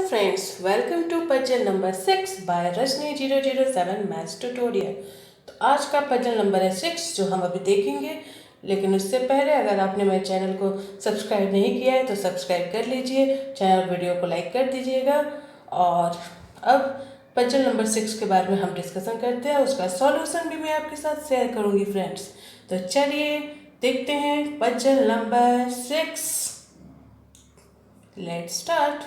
friends, welcome to puzzle number 6 by Rajni 007 maths tutorial. तो आज का पजल नंबर है 6 जो हम अभी देखेंगे। लेकिन उससे पहले अगर आपने मेरे चैनल को सब्सक्राइब नहीं किया है तो सब्सक्राइब कर लीजिए, चैनल वीडियो को लाइक कर दीजिएगा। और अब पजल नंबर 6 के बारे में हम डिस्कशन करते हैं, उसका सॉल्यूशन भी मैं आपके साथ शेयर करूँगी फ्रेंड्स। तो चलिए देखते हैं पजल नंबर 6। Let's start.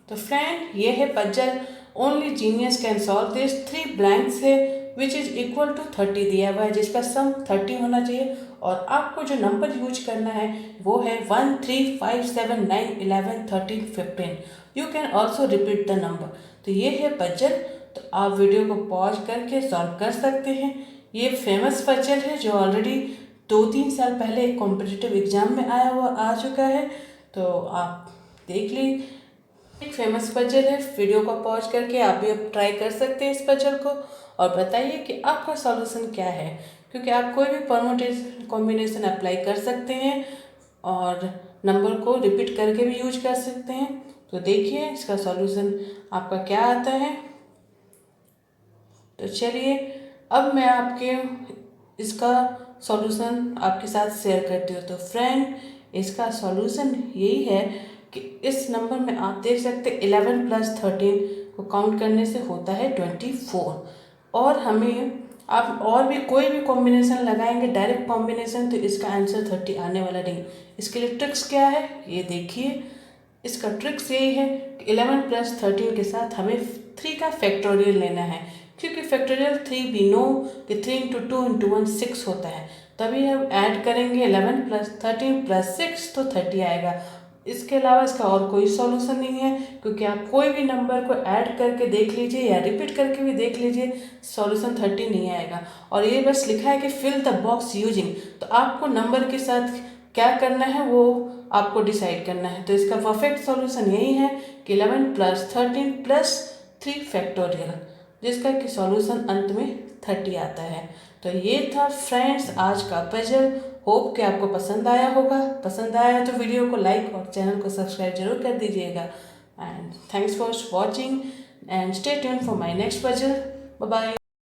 तो फ्रेंड ये है puzzle, only genius can solve this. 3 blanks है विच इज इक्वल टू 30 दिया हुआ है, जिसका सम 30 होना चाहिए। और आपको जो नंबर यूज करना है वो है 1 3 5 7 9 11 13 15। You can also repeat the number. तो ये है पजल, तो आप वीडियो को पॉज करके सॉल्व कर सकते हैं। ये फेमस पजल है जो ऑलरेडी 2-3 साल पहले एक कॉम्पिटिटिव एग्जाम में आ चुका है। तो आप देख लीजिए, एक फेमस पजल है। वीडियो को पॉज करके आप भी अब ट्राई कर सकते हैं इस पजल को और बताइए कि आपका सॉल्यूशन क्या है, क्योंकि आप कोई भी परमुटेशन कॉम्बिनेशन अप्लाई कर सकते हैं और नंबर को रिपीट करके भी यूज कर सकते हैं। तो देखिए इसका सॉल्यूशन आपका क्या आता है। तो चलिए अब मैं आपके इसका सॉल्यूशन आपके साथ शेयर करती हूँ। तो फ्रेंड इसका सॉल्यूशन यही है कि इस नंबर में आप देख सकते 11 + 13 को काउंट करने से होता है 24। और हमें आप और भी कोई भी कॉम्बिनेशन लगाएंगे, डायरेक्ट कॉम्बिनेशन, तो इसका आंसर 30 आने वाला नहीं। इसके लिए ट्रिक्स क्या है ये देखिए। इसका ट्रिक्स यही है कि 11 + 13 के साथ हमें 3 का फैक्टोरियल लेना है, क्योंकि फैक्टोरियल 3 वी नो कि 3 × 2 × 1 6 होता है। तभी हम ऐड करेंगे 11 + 13 + 6 तो 30 आएगा। इसके अलावा इसका और कोई सॉल्यूशन नहीं है, क्योंकि आप कोई भी नंबर को ऐड करके देख लीजिए या रिपीट करके भी देख लीजिए, सॉल्यूशन 30 नहीं आएगा। और ये बस लिखा है कि फिल द बॉक्स यूजिंग, तो आपको नंबर के साथ क्या करना है वो आपको डिसाइड करना है। तो इसका परफेक्ट सॉल्यूशन यही है कि 11 + 13 + 3 फैक्टोरियल, जिसका कि सॉल्यूशन अंत में 30 आता है। तो ये था फ्रेंड्स आज का पजल। होप कि आपको पसंद आया होगा। पसंद आया तो वीडियो को लाइक और चैनल को सब्सक्राइब जरूर कर दीजिएगा। And thanks for watching and stay tuned for my next puzzle. Bye bye.